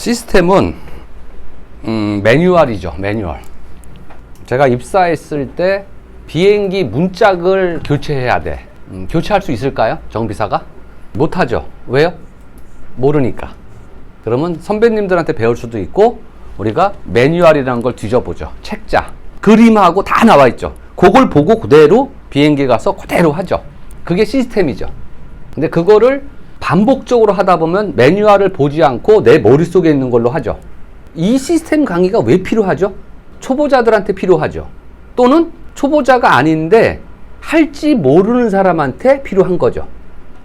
시스템은 매뉴얼이죠. 매뉴얼. 제가 입사했을 때 비행기 문짝을 교체해야 돼. 교체할 수 있을까요? 정비사가? 못하죠. 왜요? 모르니까. 그러면 선배님들한테 배울 수도 있고, 우리가 매뉴얼이라는 걸 뒤져보죠. 책자. 그림하고 다 나와 있죠. 그걸 보고 그대로 비행기 가서 그대로 하죠. 그게 시스템이죠. 근데 그거를 반복적으로 하다 보면 매뉴얼을 보지 않고 내 머릿속에 있는 걸로 하죠. 이 시스템 강의가 왜 필요하죠? 초보자들한테 필요하죠. 또는 초보자가 아닌데 할지 모르는 사람한테 필요한 거죠.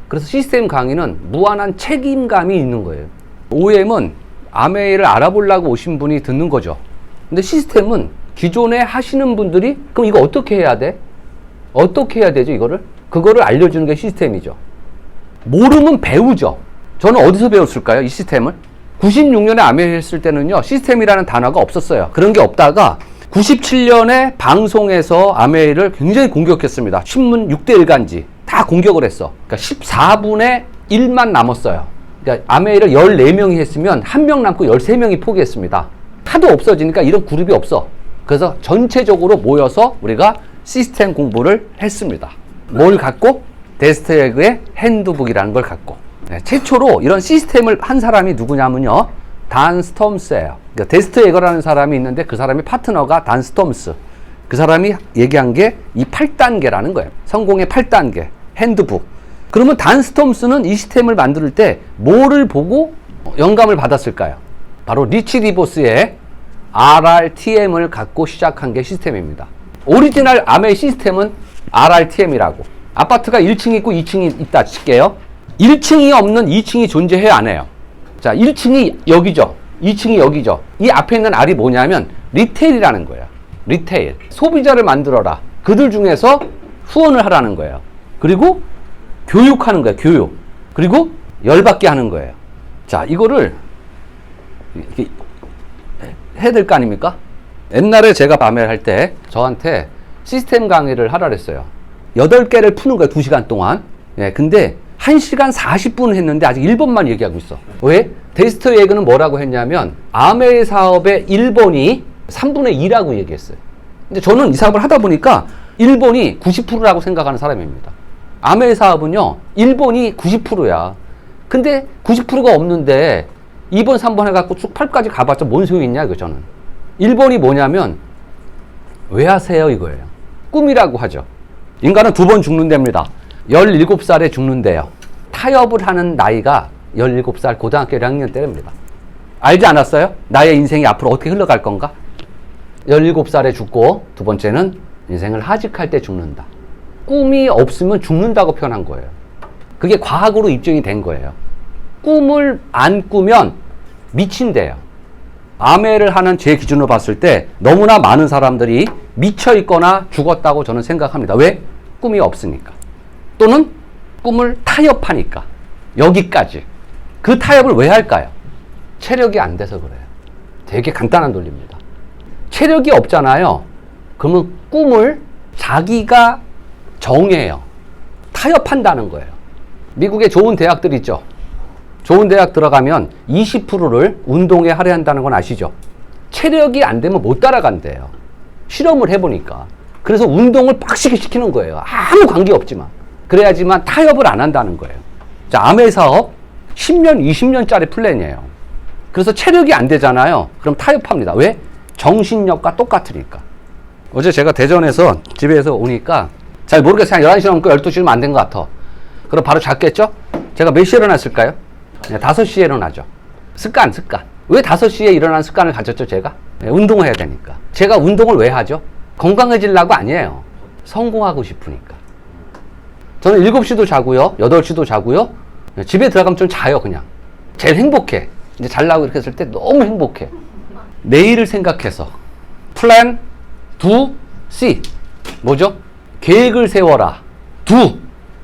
그래서 시스템 강의는 무한한 책임감이 있는 거예요. OM은 아메이를 알아보려고 오신 분이 듣는 거죠. 근데 시스템은 기존에 하시는 분들이 그럼 이거 어떻게 해야 돼? 어떻게 해야 되죠, 이거를? 그거를 알려주는 게 시스템이죠. 모르면 배우죠. 저는 어디서 배웠을까요, 이 시스템을? 96년에 아메이 했을 때는요, 시스템이라는 단어가 없었어요. 그런 게 없다가 97년에 방송에서 아메이를 굉장히 공격했습니다. 신문 6대 일간지 다 공격을 했어. 그러니까 14분의 1만 남았어요. 그러니까 아메이를 14명이 했으면 1명 남고 13명이 포기했습니다. 하도 없어지니까 이런 그룹이 없어. 그래서 전체적으로 모여서 우리가 시스템 공부를 했습니다. 뭘 갖고? 데스트에그의 핸드북이라는 걸 갖고. 네, 최초로 이런 시스템을 한 사람이 누구냐면요, 단 스톰스예요. 그러니까 데스트에그라는 사람이 있는데 그 사람의 파트너가 단 스톰스. 그 사람이 얘기한 게 이 8단계라는 거예요. 성공의 8단계 핸드북. 그러면 단 스톰스는 이 시스템을 만들 때 뭐를 보고 영감을 받았을까요? 바로 리치 디보스의 RRTM을 갖고 시작한 게 시스템입니다. 오리지널 아메이 시스템은 RRTM이라고. 아파트가 1층이 있고 2층이 있다 칠게요. 1층이 없는 2층이 존재해야 안 해요. 자, 1층이 여기죠. 2층이 여기죠. 이 앞에 있는 R이 뭐냐면 리테일이라는 거예요. 리테일. 소비자를 만들어라. 그들 중에서 후원을 하라는 거예요. 그리고 교육하는 거예요. 교육. 그리고 열받게 하는 거예요. 자, 이거를 이렇게 해야 될 거 아닙니까? 옛날에 제가 밤에 할 때 저한테 시스템 강의를 하라 그랬어요. 8개를 푸는 거예요. 2시간 동안. 예, 근데 1시간 40분 했는데 아직 1번만 얘기하고 있어. 왜? 데스트에그는 뭐라고 했냐면 아메이 사업의 1번이 3분의 2라고 얘기했어요. 근데 저는 이 사업을 하다 보니까 1번이 90%라고 생각하는 사람입니다. 아메이 사업은요, 1번이 90%야. 근데 90%가 없는데 2번, 3번 해갖고 쭉 8까지 가봤자 뭔 소용이 있냐, 이거 저는. 1번이 뭐냐면 왜 하세요, 이거예요. 꿈이라고 하죠. 인간은 2번 죽는답니다. 17살에 죽는데요. 타협을 하는 나이가 17살 고등학교 1학년 때입니다. 알지 않았어요? 나의 인생이 앞으로 어떻게 흘러갈 건가? 17살에 죽고, 두 번째는 인생을 하직할 때 죽는다. 꿈이 없으면 죽는다고 표현한 거예요. 그게 과학으로 입증이 된 거예요. 꿈을 안 꾸면 미친대요. 아메를 하는 제 기준으로 봤을 때 너무나 많은 사람들이 미쳐 있거나 죽었다고 저는 생각합니다. 왜? 꿈이 없으니까. 또는 꿈을 타협하니까. 여기까지. 그 타협을 왜 할까요? 체력이 안 돼서 그래요. 되게 간단한 논리입니다. 체력이 없잖아요. 그러면 꿈을 자기가 정해요. 타협한다는 거예요. 미국에 좋은 대학들 있죠. 좋은 대학 들어가면 20%를 운동에 할애한다는 건 아시죠? 체력이 안 되면 못 따라간대요. 실험을 해보니까. 그래서 운동을 빡시게 시키는 거예요. 아무 관계 없지만. 그래야지만 타협을 안 한다는 거예요. 자, 아메이 사업 10년, 20년짜리 플랜이에요. 그래서 체력이 안 되잖아요. 그럼 타협합니다. 왜? 정신력과 똑같으니까. 어제 제가 대전에서 집에서 오니까 잘 모르겠어요. 11시 넘고 12시면 안 된 것 같아. 그럼 바로 잤겠죠? 제가 몇 시에 일어났을까요? 5시에 일어나죠. 습관. 왜 5시에 일어나는 습관을 가졌죠, 제가? 운동을 해야 되니까. 제가 운동을 왜 하죠? 건강해지려고 아니에요. 성공하고 싶으니까. 저는 7시도 자고요. 8시도 자고요. 집에 들어가면 좀 자요, 그냥. 제일 행복해. 이제 자려고 이렇게 했을 때 너무 행복해. 내일을 생각해서. 플랜, 두, C. 뭐죠? 계획을 세워라. 두,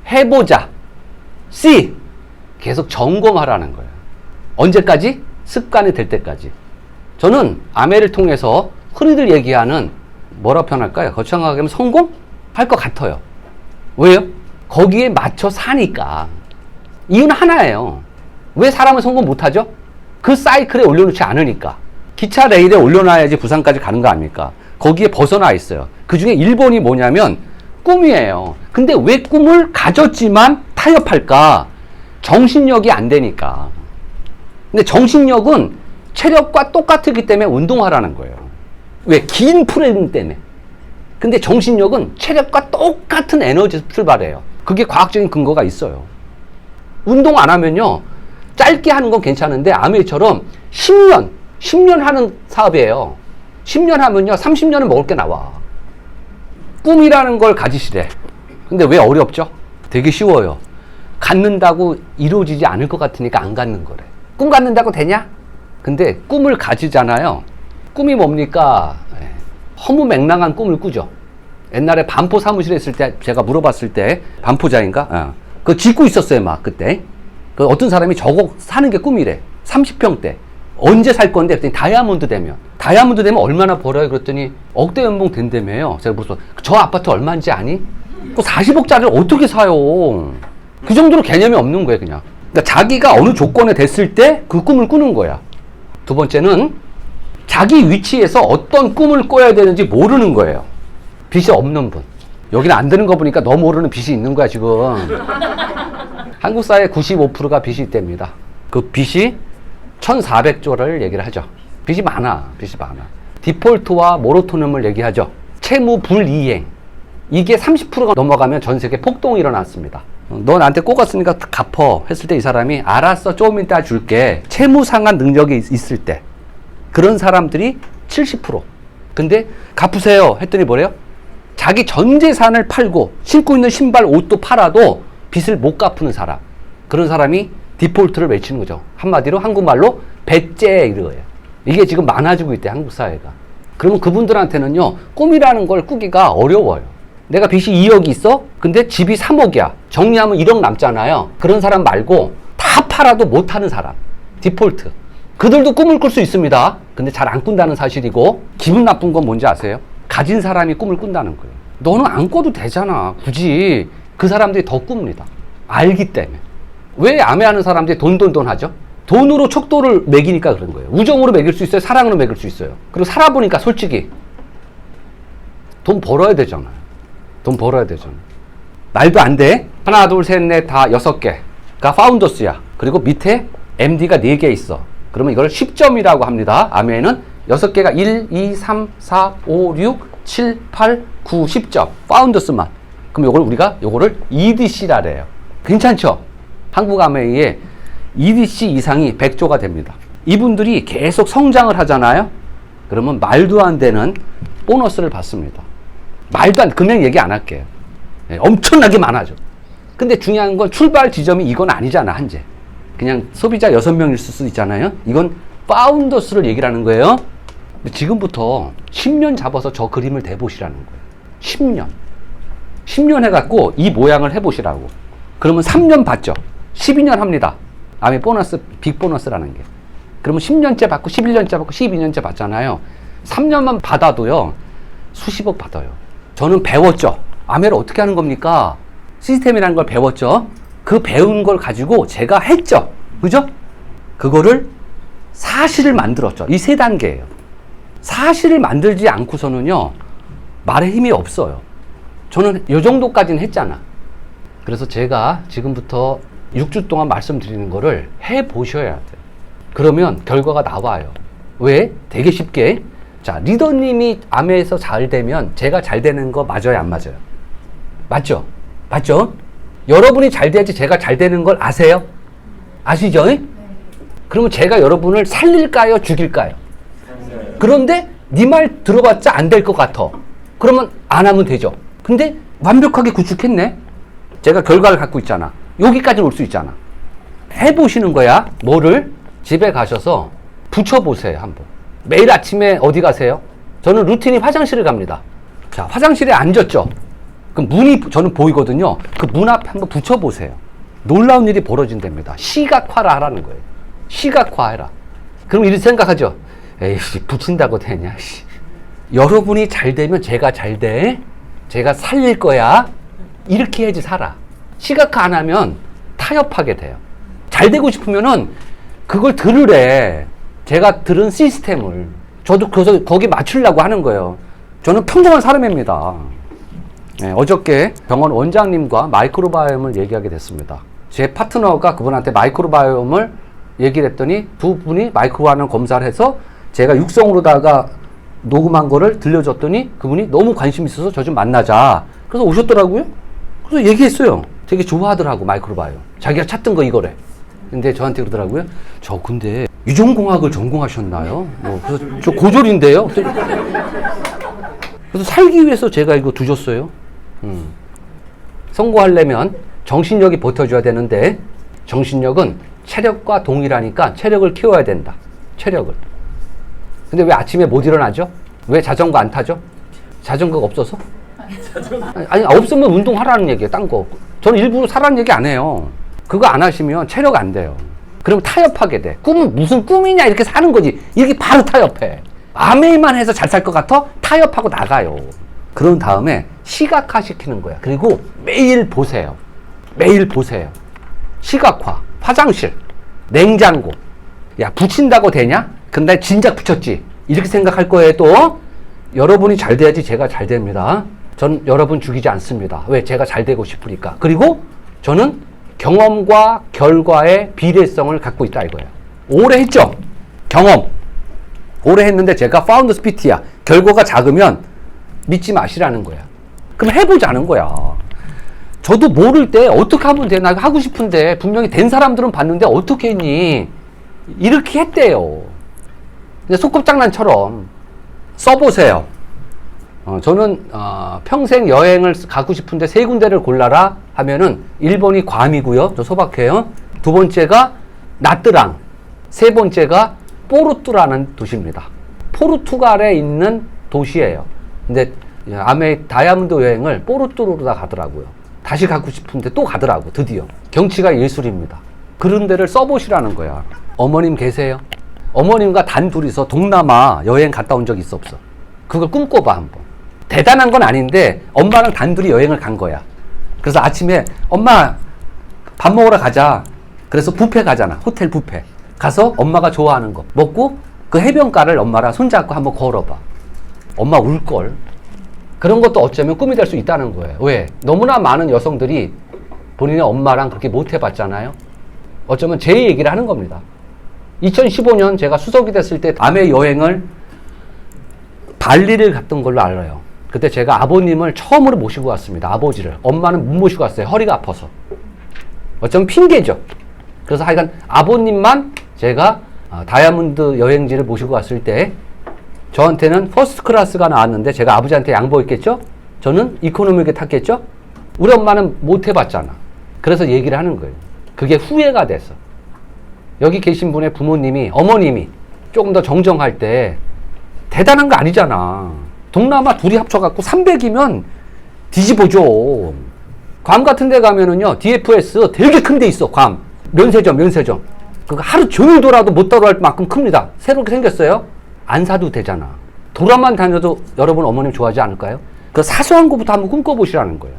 해보자. C. 계속 점검하라는 거예요. 언제까지? 습관이 될 때까지. 저는 아메를 통해서 흔히들 얘기하는 뭐라 표현할까요? 거창하게 하면 성공할 것 같아요. 왜요? 거기에 맞춰 사니까. 이유는 하나예요. 왜 사람은 성공 못하죠? 그 사이클에 올려놓지 않으니까. 기차 레일에 올려놔야지 부산까지 가는 거 아닙니까? 거기에 벗어나 있어요. 그 중에 1번이 뭐냐면 꿈이에요. 근데 왜 꿈을 가졌지만 타협할까? 정신력이 안 되니까. 근데 정신력은 체력과 똑같기 때문에 운동하라는 거예요. 왜? 긴 프레임 때문에. 근데 정신력은 체력과 똑같은 에너지에서 출발해요. 그게 과학적인 근거가 있어요. 운동 안 하면요, 짧게 하는 건 괜찮은데 아메이처럼 10년 하는 사업이에요. 10년 하면요 30년은 먹을 게 나와. 꿈이라는 걸 가지시래. 근데 왜 어렵죠? 되게 쉬워요. 갖는다고 이루어지지 않을 것 같으니까 안 갖는 거래. 꿈 갖는다고 되냐? 근데 꿈을 가지잖아요. 꿈이 뭡니까? 허무맹랑한 꿈을 꾸죠. 옛날에 반포 사무실에 있을 때 제가 물어봤을 때, 반포자인가? 그거 짓고 있었어요, 막 그때. 그 어떤 사람이 저거 사는 게 꿈이래. 30평대. 언제 살 건데? 그랬더니 다이아몬드 되면. 다이아몬드 되면 얼마나 벌어요? 그랬더니 억대 연봉 된다며요. 제가 물어서 저 아파트 얼마인지 아니? 그 40억짜리를 어떻게 사요? 그 정도로 개념이 없는 거예요, 그냥. 그러니까 자기가 어느 조건에 됐을 때 그 꿈을 꾸는 거야. 두 번째는 자기 위치에서 어떤 꿈을 꿔야 되는지 모르는 거예요. 빚이 없는 분. 여기는 안 되는 거 보니까 너 모르는 빚이 있는 거야, 지금. 한국 사회 95%가 빚이 있답니다. 그 빚이 1,400조를 얘기를 하죠. 빚이 많아. 디폴트와 모라토리엄을 얘기하죠. 채무 불이행. 이게 30%가 넘어가면 전 세계 폭동이 일어났습니다. 너 나한테 꼬갔으니까 갚어 했을 때 이 사람이 알았어, 조금 이따 줄게. 채무 상환 능력이 있을 때. 그런 사람들이 70%. 근데 갚으세요 했더니 뭐래요? 자기 전 재산을 팔고 신고 있는 신발, 옷도 팔아도 빚을 못 갚는 사람. 그런 사람이 디폴트를 외치는 거죠. 한마디로 한국말로 배째 이거예요. 이게 지금 많아지고 있대, 한국 사회가. 그러면 그분들한테는요, 꿈이라는 걸 꾸기가 어려워요. 내가 빚이 2억이 있어? 근데 집이 3억이야. 정리하면 1억 남잖아요. 그런 사람 말고 다 팔아도 못하는 사람. 디폴트. 그들도 꿈을 꿀 수 있습니다. 근데 잘 안 꾼다는 사실이고, 기분 나쁜 건 뭔지 아세요? 가진 사람이 꿈을 꾼다는 거예요. 너는 안 꿔도 되잖아. 굳이. 그 사람들이 더 꿉니다. 알기 때문에. 왜 암해하는 사람들이 돈 하죠? 돈으로 척도를 매기니까 그런 거예요. 우정으로 매길 수 있어요. 사랑으로 매길 수 있어요. 그리고 살아보니까 솔직히 돈 벌어야 되잖아요. 말도 안 돼. 하나, 둘, 셋, 넷, 다 6개가 파운더스야. 그리고 밑에 MD가 4개 있어. 그러면 이걸 10점이라고 합니다. 아메는 6개가 1, 2, 3, 4, 5, 6, 7, 8, 9, 10점. 파운더스만. 그럼 요거를 EDC라 그래요. 괜찮죠? 한국 아메이에 EDC 이상이 100조가 됩니다. 이분들이 계속 성장을 하잖아요. 그러면 말도 안 되는 보너스를 받습니다. 금액 얘기 안 할게요. 엄청나게 많아져. 근데 중요한 건 출발 지점이 이건 아니잖아, 한제. 그냥 소비자 6명일 수 있잖아요. 이건 파운더스를 얘기를 하는 거예요. 근데 지금부터 10년 잡아서 저 그림을 대보시라는 거예요. 10년 해갖고 이 모양을 해보시라고. 그러면 3년 받죠. 12년 합니다. 아메 보너스, 빅 보너스라는 게. 그러면 10년째 받고 11년째 받고 12년째 받잖아요. 3년만 받아도요, 수십억 받아요. 저는 배웠죠. 아메를 어떻게 하는 겁니까? 시스템이라는 걸 배웠죠. 그 배운 걸 가지고 제가 했죠. 그죠? 그거를 사실을 만들었죠. 이 3단계예요. 사실을 만들지 않고서는요, 말에 힘이 없어요. 저는 이 정도까지는 했잖아. 그래서 제가 지금부터 6주 동안 말씀드리는 거를 해보셔야 돼요. 그러면 결과가 나와요. 왜? 되게 쉽게. 자, 리더님이 암에서 잘 되면 제가 잘 되는 거 맞아요, 안 맞아요? 맞죠? 여러분이 잘 돼야지 제가 잘 되는 걸 아세요? 아시죠? 그러면 제가 여러분을 살릴까요, 죽일까요? 그런데 네 말 들어봤자 안 될 것 같아. 그러면 안 하면 되죠. 근데 완벽하게 구축했네. 제가 결과를 갖고 있잖아. 여기까지 올 수 있잖아. 해보시는 거야. 뭐를? 집에 가셔서 붙여보세요, 한번. 매일 아침에 어디 가세요? 저는 루틴이 화장실을 갑니다. 자, 화장실에 앉았죠? 그럼 문이 저는 보이거든요. 그 문 앞에 한번 붙여보세요. 놀라운 일이 벌어진답니다. 시각화를 하라는 거예요. 시각화해라. 그럼 이렇게 생각하죠. 에이씨, 붙인다고 되냐. 여러분이 잘 되면 제가 잘 돼. 제가 살릴 거야. 이렇게 해야지 살아. 시각화 안 하면 타협하게 돼요. 잘 되고 싶으면은 그걸 들으래. 제가 들은 시스템을. 저도 그래서 거기 맞추려고 하는 거예요. 저는 평범한 사람입니다. 네, 어저께 병원 원장님과 마이크로바이옴을 얘기하게 됐습니다. 제 파트너가 그분한테 마이크로바이옴을 얘기를 했더니 두 분이 마이크로바이옴 검사를 해서 제가 육성으로다가 녹음한 거를 들려줬더니 그분이 너무 관심 있어서 저 좀 만나자. 그래서 오셨더라고요. 그래서 얘기했어요. 되게 좋아하더라고, 마이크로바이옴. 자기가 찾던 거 이거래. 근데 저한테 그러더라고요. 저 근데 유전공학을 전공하셨나요? 그래서 저 고졸인데요. 그래서 살기 위해서 제가 이거 두줬어요. 성공하려면 정신력이 버텨줘야 되는데 정신력은 체력과 동일하니까 체력을 키워야 된다. 체력을. 근데 왜 아침에 못 일어나죠? 왜 자전거 안 타죠? 자전거가 없어서? 아니 없으면 운동하라는 얘기예요. 딴 거. 저는 일부러 사라는 얘기 안 해요. 그거 안 하시면 체력 안 돼요. 그럼 타협하게 돼. 꿈은 무슨 꿈이냐 이렇게 사는 거지. 이렇게 바로 타협해. 아메이만 해서 잘 살 것 같아? 타협하고 나가요. 그런 다음에 시각화 시키는 거야. 그리고 매일 보세요. 매일 보세요. 시각화. 화장실. 냉장고. 야, 붙인다고 되냐? 근데 진작 붙였지. 이렇게 생각할 거예요. 또 여러분이 잘 돼야지 제가 잘 됩니다. 전 여러분 죽이지 않습니다. 왜? 제가 잘 되고 싶으니까. 그리고 저는 경험과 결과의 비례성을 갖고 있다 이거예요. 오래 했죠? 경험. 오래 했는데 제가 파운더스 PT야. 결과가 작으면 믿지 마시라는 거야. 그럼 해보자는 거야. 저도 모를 때 어떻게 하면 돼? 나 하고 싶은데 분명히 된 사람들은 봤는데 어떻게 했니? 이렇게 했대요. 근데 소꿉장난처럼 써보세요. 저는 평생 여행을 가고 싶은데 세 군데를 골라라 하면은 1번이 괌이고요. 저 소박해요. 두 번째가 나트랑. 세 번째가 포르투라는 도시입니다. 포르투갈에 있는 도시예요. 근데 다이아몬드 여행을 포르투로다 가더라고요. 다시 가고 싶은데 또 가더라고. 드디어. 경치가 예술입니다. 그런 데를 써보시라는 거야. 어머님 계세요? 어머님과 단 둘이서 동남아 여행 갔다 온 적 있어 없어? 그걸 꿈꿔봐 한번. 대단한 건 아닌데 엄마랑 단둘이 여행을 간 거야. 그래서 아침에 엄마 밥 먹으러 가자. 그래서 뷔페 가잖아. 호텔 뷔페. 가서 엄마가 좋아하는 거 먹고 그 해변가를 엄마랑 손잡고 한번 걸어봐. 엄마 울걸. 그런 것도 어쩌면 꿈이 될 수 있다는 거예요. 왜? 너무나 많은 여성들이 본인의 엄마랑 그렇게 못 해봤잖아요. 어쩌면 제 얘기를 하는 겁니다. 2015년 제가 수석이 됐을 때 아메 여행을 발리를 갔던 걸로 알아요. 그때 제가 아버님을 처음으로 모시고 왔습니다. 아버지를. 엄마는 못 모시고 왔어요. 허리가 아파서. 어쩌면 핑계죠. 그래서 하여간 아버님만 제가 다이아몬드 여행지를 모시고 왔을 때 저한테는 퍼스트 클래스가 나왔는데 제가 아버지한테 양보했겠죠? 저는 이코노미에 탔겠죠? 우리 엄마는 못 해봤잖아. 그래서 얘기를 하는 거예요. 그게 후회가 돼서. 여기 계신 분의 부모님이, 어머님이 조금 더 정정할 때 대단한 거 아니잖아. 동남아 둘이 합쳐갖고 300이면 뒤집어줘. 괌 같은 데 가면은요, DFS 되게 큰 데 있어, 괌. 면세점. 그거 하루 종일 돌아도 못 돌아갈 만큼 큽니다. 새롭게 생겼어요. 안 사도 되잖아. 돌아만 다녀도 여러분 어머님 좋아하지 않을까요? 그 사소한 것부터 한번 꿈꿔보시라는 거예요.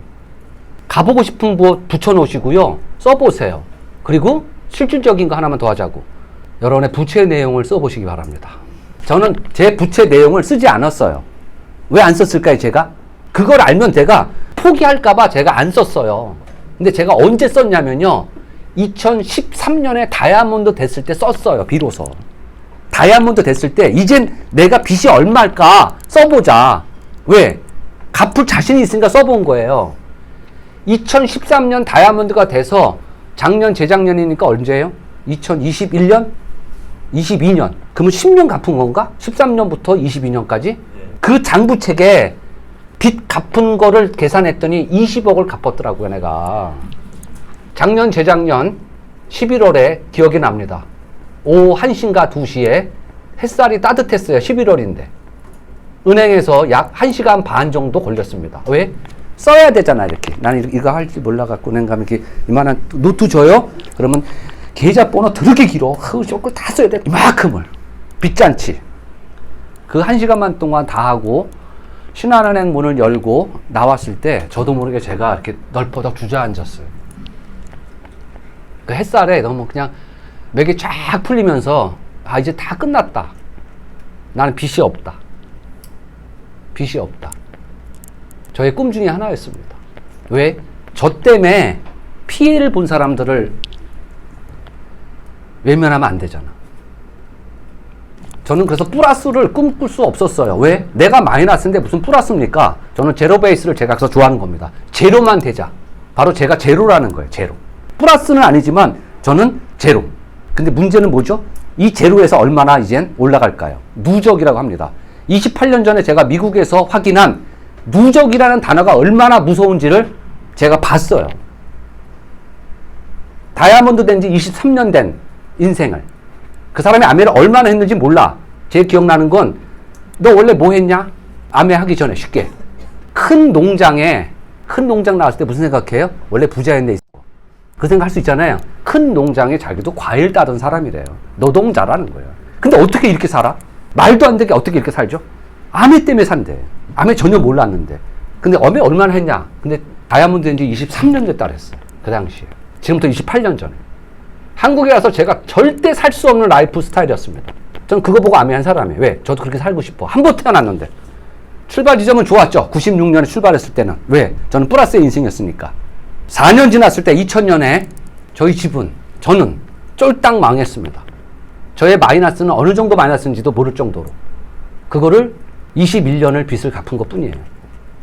가보고 싶은 곳 붙여놓으시고요. 써보세요. 그리고 실질적인 거 하나만 더 하자고. 여러분의 부채 내용을 써보시기 바랍니다. 저는 제 부채 내용을 쓰지 않았어요. 왜 안 썼을까요, 제가? 그걸 알면 제가 포기할까봐 제가 안 썼어요. 근데 제가 언제 썼냐면요. 2013년에 다이아몬드 됐을 때 썼어요, 비로소. 다이아몬드 됐을 때, 이젠 내가 빚이 얼마일까 써보자. 왜? 갚을 자신이 있으니까 써본 거예요. 2013년 다이아몬드가 돼서 작년, 재작년이니까 언제예요? 2021년? 22년. 그러면 10년 갚은 건가? 13년부터 22년까지? 그 장부책에 빚 갚은 거를 계산했더니 20억을 갚았더라고요, 내가. 작년, 재작년 11월에 기억이 납니다. 오후 1시인가 2시에 햇살이 따뜻했어요. 11월인데. 은행에서 약 1시간 반 정도 걸렸습니다. 왜? 써야 되잖아, 이렇게. 나는 이거 할지 몰라갖고 은행 가면 이렇게 이만한 노트 줘요? 그러면 계좌번호 더럽게 길어. 저걸 다 써야 돼. 이만큼을. 빚잔치. 그 1시간만 동안 다 하고 신한은행 문을 열고 나왔을 때 저도 모르게 제가 이렇게 널퍼덕 주저앉았어요. 그 햇살에 너무 그냥 맥이 쫙 풀리면서 아 이제 다 끝났다. 나는 빚이 없다. 빚이 없다. 저의 꿈 중에 하나였습니다. 왜? 저 때문에 피해를 본 사람들을 외면하면 안 되잖아. 저는 그래서 플러스를 꿈꿀 수 없었어요. 왜? 내가 마이너스인데 무슨 플러스입니까? 저는 제로 베이스를 제가 그래서 좋아하는 겁니다. 제로만 되자. 바로 제가 제로라는 거예요. 제로. 플러스는 아니지만 저는 제로. 근데 문제는 뭐죠? 이 제로에서 얼마나 이젠 올라갈까요? 누적이라고 합니다. 28년 전에 제가 미국에서 확인한 누적이라는 단어가 얼마나 무서운지를 제가 봤어요. 다이아몬드 된 지 23년 된 인생을. 그 사람이 아메를 얼마나 했는지 몰라. 제일 기억나는 건 너 원래 뭐 했냐? 아메 하기 전에 쉽게. 큰 농장 나왔을 때 무슨 생각해요? 원래 부자였는데 그 생각할 수 있잖아요. 큰 농장에 자기도 과일 따던 사람이래요. 노동자라는 거예요. 근데 어떻게 이렇게 살아? 말도 안 되게 어떻게 이렇게 살죠? 아메 때문에 산대. 아메 전혀 몰랐는데. 근데 아메 얼마나 했냐? 근데 다이아몬드 된 지 23년 됐다 그랬어요. 그 당시에. 지금부터 28년 전에. 한국에 와서 제가 절대 살 수 없는 라이프 스타일이었습니다. 저는 그거 보고 아메 한 사람이에요. 왜? 저도 그렇게 살고 싶어. 한 번 태어났는데. 출발 지점은 좋았죠. 96년에 출발했을 때는. 왜? 저는 플러스의 인생이었으니까. 4년 지났을 때 2000년에 저희 집은 저는 쫄딱 망했습니다. 저의 마이너스는 어느 정도 마이너스인지도 모를 정도로. 그거를 21년을 빚을 갚은 것 뿐이에요.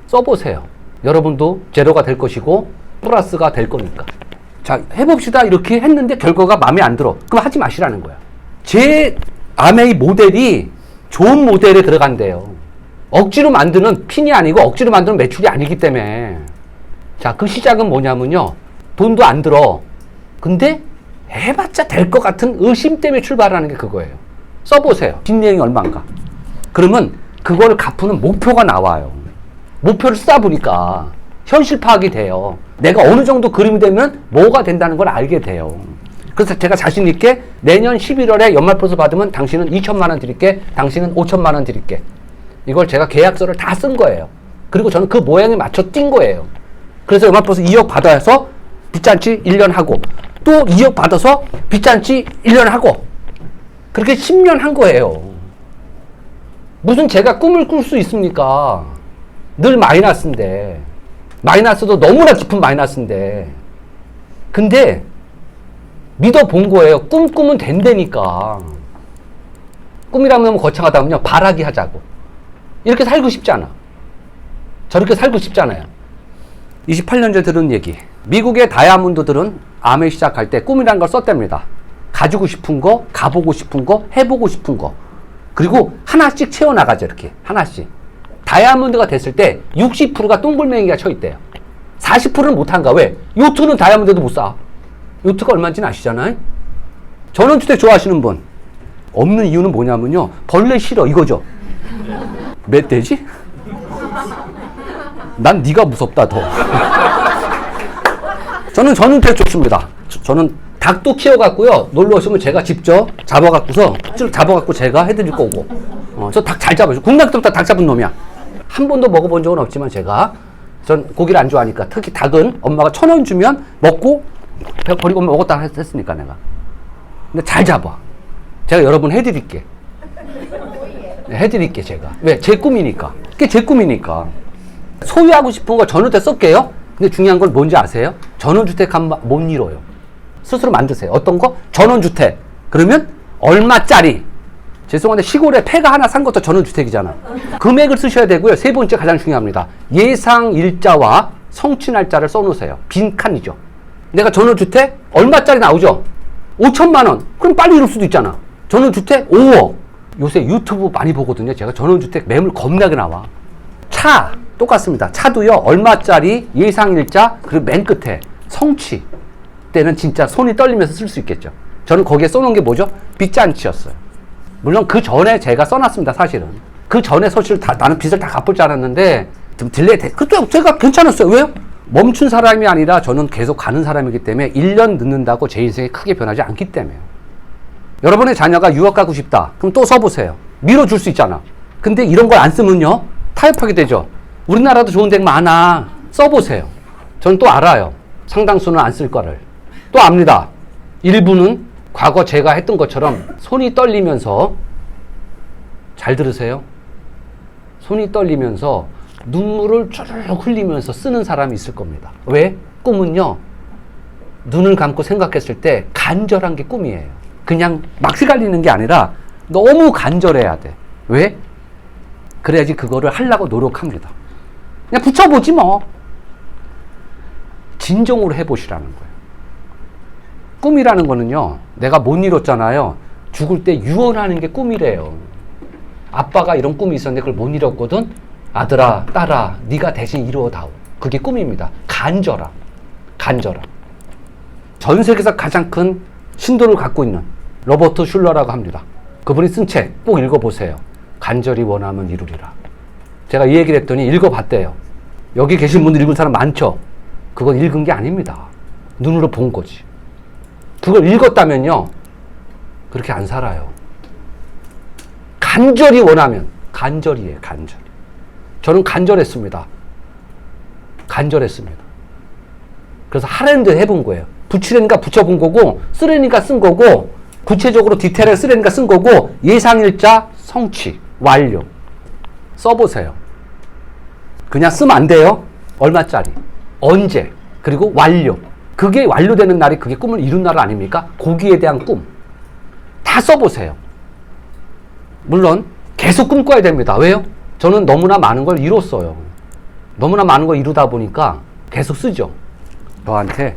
써보세요. 여러분도 제로가 될 것이고 플러스가 될 거니까. 자, 해봅시다. 이렇게 했는데 결과가 마음에 안 들어. 그럼 하지 마시라는 거야. 제 아메이 모델이 좋은 모델에 들어간대요. 억지로 만드는 핀이 아니고 억지로 만드는 매출이 아니기 때문에. 자, 그 시작은 뭐냐면요. 돈도 안 들어. 근데 해봤자 될 것 같은 의심 때문에 출발하는 게 그거예요. 써보세요. 뒷내용이 얼마인가. 그러면 그걸 갚는 목표가 나와요. 목표를 쓰다 보니까 현실 파악이 돼요. 내가 어느 정도 그림이 되면 뭐가 된다는 걸 알게 돼요. 그래서 제가 자신 있게 내년 11월에 연말보너스 받으면 당신은 2천만 원 드릴게. 당신은 5천만 원 드릴게. 이걸 제가 계약서를 다 쓴 거예요. 그리고 저는 그 모양에 맞춰 뛴 거예요. 그래서 연말보너스 2억 받아서 빚잔치 1년 하고 또 2억 받아서 빚잔치 1년 하고 그렇게 10년 한 거예요. 무슨 제가 꿈을 꿀 수 있습니까? 늘 마이너스인데. 마이너스도 너무나 깊은 마이너스인데. 근데 믿어본 거예요. 꿈 꾸면 된다니까. 꿈이라면 너무 거창하다면요. 바라기 하자고. 이렇게 살고 싶지 않아. 저렇게 살고 싶잖아요. 28년 전에 들은 얘기. 미국의 다이아몬드들은 암에 시작할 때 꿈이라는 걸 썼답니다. 가지고 싶은 거, 가보고 싶은 거, 해보고 싶은 거. 그리고 하나씩 채워나가죠. 이렇게. 하나씩. 다이아몬드가 됐을 때 60%가 동글맹이가 쳐있대요. 40%는 못한가? 왜? 요트는 다이아몬드도 못 사. 요트가 얼마인지는 아시잖아요? 전원주택 좋아하시는 분. 없는 이유는 뭐냐면요. 벌레 싫어. 이거죠. 몇 대지? 난 네가 무섭다 더. 저는 전원주택 좋습니다. 저는 닭도 키워갖고요. 놀러 오시면 제가 직접 잡아갖고서 잡아갖고 제가 해드릴 거고. 저 닭 잘 잡아요. 국내부터 닭 잡은 놈이야. 한 번도 먹어본 적은 없지만 전 고기를 안 좋아하니까 특히 닭은 엄마가 1,000원 주면 먹고 배 버리고 먹었다 했으니까 내가. 근데 잘 잡아. 제가 여러분 해드릴게. 해드릴게 제가. 왜? 제 꿈이니까. 그게 제 꿈이니까. 소유하고 싶은 거 전원주택 쓸게요. 근데 중요한 건 뭔지 아세요? 전원주택 하면 못 이뤄요. 스스로 만드세요. 어떤 거? 전원주택. 그러면 얼마짜리? 죄송한데 시골에 폐가 하나 산 것도 전원주택이잖아. 금액을 쓰셔야 되고요. 세 번째 가장 중요합니다. 예상일자와 성취날짜를 써놓으세요. 빈칸이죠. 내가 전원주택 얼마짜리 나오죠? 5천만 원. 그럼 빨리 이룰 수도 있잖아. 전원주택 5억. 요새 유튜브 많이 보거든요. 제가 전원주택 매물 겁나게 나와. 차 똑같습니다. 차도요. 얼마짜리 예상일자 그리고 맨 끝에 성취 때는 진짜 손이 떨리면서 쓸 수 있겠죠. 저는 거기에 써놓은 게 뭐죠? 빚잔치였어요. 물론 그 전에 제가 써놨습니다. 사실은. 그 전에 사실 나는 빚을 다 갚을 줄 알았는데 좀 딜레이 그때 제가 괜찮았어요. 왜요? 멈춘 사람이 아니라 저는 계속 가는 사람이기 때문에 1년 늦는다고 제 인생이 크게 변하지 않기 때문에요. 여러분의 자녀가 유학 가고 싶다. 그럼 또 써보세요. 밀어줄 수 있잖아. 근데 이런 걸 안 쓰면요. 타협하게 되죠. 우리나라도 좋은 데 많아. 써보세요. 저는 또 알아요. 상당수는 안 쓸 거를. 또 압니다. 일부는 과거 제가 했던 것처럼 손이 떨리면서, 잘 들으세요. 손이 떨리면서 눈물을 쭈르륵 흘리면서 쓰는 사람이 있을 겁니다. 왜? 꿈은요, 눈을 감고 생각했을 때 간절한 게 꿈이에요. 그냥 막 휘갈리는 게 아니라 너무 간절해야 돼. 왜? 그래야지 그거를 하려고 노력합니다. 그냥 붙여보지 뭐. 진정으로 해보시라는 거예요. 꿈이라는 거는요, 내가 못 이뤘잖아요. 죽을 때 유언하는 게 꿈이래요. 아빠가 이런 꿈이 있었는데 그걸 못 이뤘거든. 아들아, 딸아, 네가 대신 이루어다오. 그게 꿈입니다. 간절함. 간절함. 전 세계에서 가장 큰 신도를 갖고 있는 로버트 슐러라고 합니다. 그분이 쓴 책 꼭 읽어보세요. 간절히 원하면 이루리라. 제가 이 얘기를 했더니 읽어봤대요. 여기 계신 분들 읽은 사람 많죠? 그건 읽은 게 아닙니다. 눈으로 본 거지. 그걸 읽었다면요, 그렇게 안 살아요. 간절히 원하면, 간절이에요, 간절히. 저는 간절했습니다. 간절했습니다. 그래서 하랜드 해본 거예요. 붙이려니까 붙여본 거고, 쓰려니까 쓴 거고, 구체적으로 디테일을 쓰려니까 쓴 거고, 예상일자, 성취, 완료. 써보세요. 그냥 쓰면 안 돼요. 얼마짜리, 언제, 그리고 완료. 그게 완료되는 날이 그게 꿈을 이룬 날 아닙니까? 거기에 대한 꿈. 다 써보세요. 물론 계속 꿈꿔야 됩니다. 왜요? 저는 너무나 많은 걸 이뤘어요. 너무나 많은 걸 이루다 보니까 계속 쓰죠. 저한테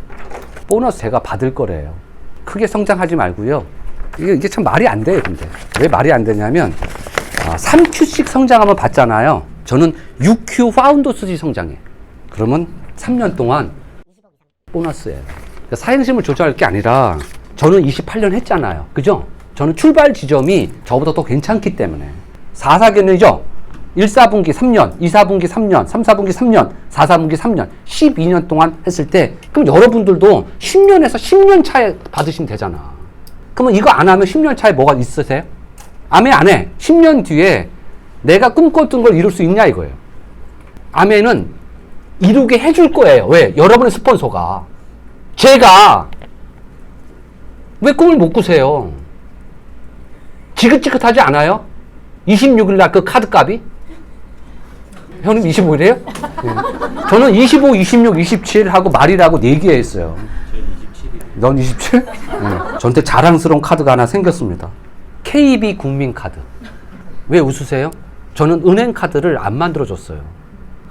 보너스 제가 받을 거래요. 크게 성장하지 말고요. 이게 참 말이 안 돼요, 근데. 왜 말이 안 되냐면, 3Q씩 성장하면 받잖아요. 저는 6Q 파운더스지 성장해. 그러면 3년 동안 보너스예요. 그러니까 사행심을 조절할 게 아니라, 저는 28년 했잖아요. 그죠? 저는 출발 지점이 저보다 더 괜찮기 때문에. 4사기는이죠. 1사분기 3년, 2사분기 3년, 3사분기 3년, 4사분기 3년, 12년 동안 했을 때, 그럼 여러분들도 10년에서 10년 차에 받으시면 되잖아. 그러면 이거 안 하면 10년 차에 뭐가 있으세요? 아멘 안 해. 10년 뒤에 내가 꿈꿨던 걸 이룰 수 있냐 이거예요. 아멘은 이루게 해줄 거예요. 왜? 여러분의 스폰서가. 제가 왜 꿈을 못 꾸세요? 지긋지긋하지 않아요? 26일 날 그 카드 값이? 형님 25일이에요? 네. 저는 25, 26, 27 하고 말이라고 4개 했어요. 넌 27? 네. 저한테 자랑스러운 카드가 하나 생겼습니다. KB 국민카드. 왜 웃으세요? 저는 은행 카드를 안 만들어줬어요.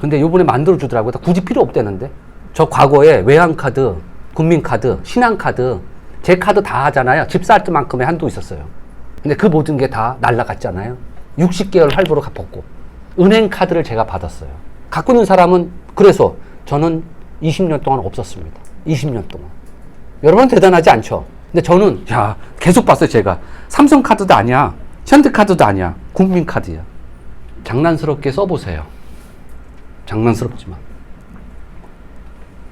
근데 요번에 만들어주더라고요. 굳이 필요 없다는데. 저 과거에 외환카드, 국민카드, 신한카드, 제 카드 다 하잖아요. 집 살 때만큼의 한도 있었어요. 근데 그 모든 게 다 날라갔잖아요. 60개월 할부로 갚았고. 은행 카드를 제가 받았어요. 갖고 있는 사람은, 그래서 저는 20년 동안 없었습니다. 20년 동안. 여러분 대단하지 않죠? 근데 저는, 계속 봤어요, 제가. 삼성카드도 아니야. 현대카드도 아니야. 국민카드야. 장난스럽게 써보세요. 장난스럽지만.